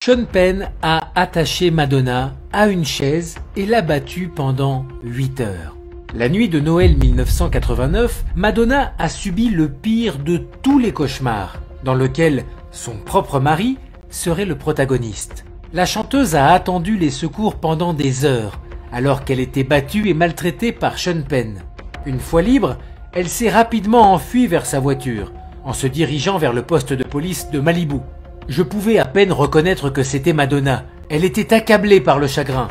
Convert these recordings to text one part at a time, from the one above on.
Sean Penn a attaché Madonna à une chaise et l'a battue pendant 8 heures. La nuit de Noël 1989, Madonna a subi le pire de tous les cauchemars, dans lequel son propre mari serait le protagoniste. La chanteuse a attendu les secours pendant des heures, alors qu'elle était battue et maltraitée par Sean Penn. Une fois libre, elle s'est rapidement enfuie vers sa voiture, en se dirigeant vers le poste de police de Malibu. Je pouvais à peine reconnaître que c'était Madonna. Elle était accablée par le chagrin.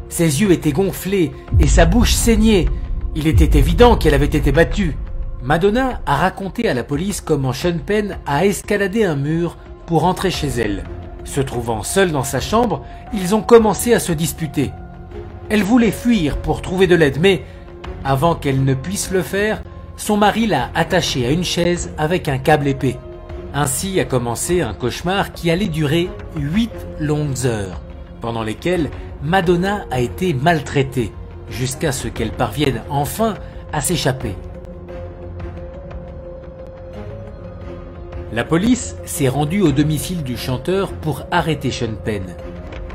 Ses yeux étaient gonflés et sa bouche saignait. Il était évident qu'elle avait été battue. Madonna a raconté à la police comment Sean Penn a escaladé un mur pour entrer chez elle. Se trouvant seule dans sa chambre, ils ont commencé à se disputer. Elle voulait fuir pour trouver de l'aide, mais avant qu'elle ne puisse le faire, son mari l'a attachée à une chaise avec un câble épais. Ainsi a commencé un cauchemar qui allait durer 8 longues heures, pendant lesquelles Madonna a été maltraitée, jusqu'à ce qu'elle parvienne enfin à s'échapper. La police s'est rendue au domicile du chanteur pour arrêter Sean Penn.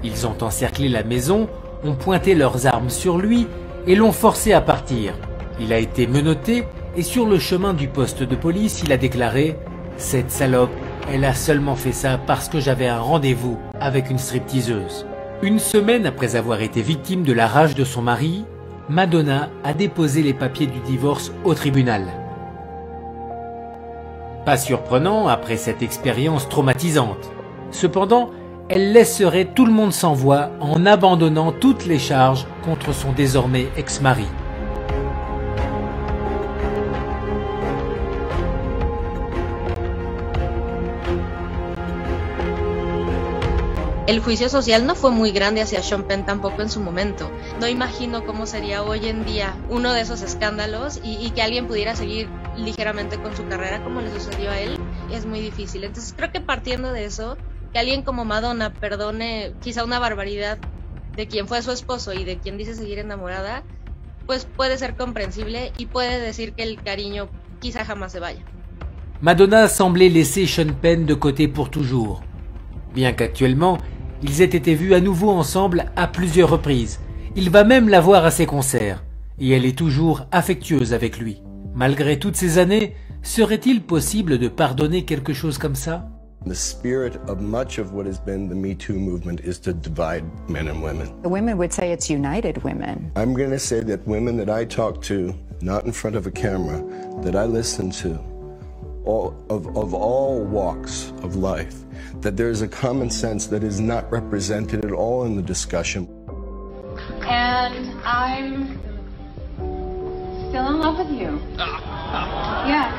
Ils ont encerclé la maison, ont pointé leurs armes sur lui et l'ont forcé à partir. Il a été menotté et sur le chemin du poste de police, il a déclaré « Cette salope, elle a seulement fait ça parce que j'avais un rendez-vous avec une stripteaseuse ». Une semaine après avoir été victime de la rage de son mari, Madonna a déposé les papiers du divorce au tribunal. Pas surprenant après cette expérience traumatisante. Cependant, elle laisserait tout le monde sans voix en abandonnant toutes les charges contre son désormais ex-mari. El juicio social no fue muy grande hacia Sean Penn tampoco en su momento. No imagino cómo sería hoy en día uno de esos escándalos y que alguien pudiera seguir ligeramente con su carrera como le sucedió a él. Es muy difícil. Entonces creo que partiendo de eso, que alguien como Madonna perdone quizá una barbaridad de quien fue su esposo y de quien dice seguir enamorada, pues puede ser comprensible y puede decir que el cariño quizá jamás se vaya. Madonna semblait laisser Sean Penn de côté pour toujours. Bien qu'actuellement, ils aient été vus à nouveau ensemble à plusieurs reprises. Il va même la voir à ses concerts. Et elle est toujours affectueuse avec lui. Malgré toutes ces années, serait-il possible de pardonner quelque chose comme ça? The spirit of much of what has been the Me Too movement is to divide men and women. The women would say it's united women. I'm going to say that women that I talk to, not in front of a camera, that I listen to, of all walks of life, that there is a common sense that is not represented at all in the discussion. And I'm still in love with you. Yeah.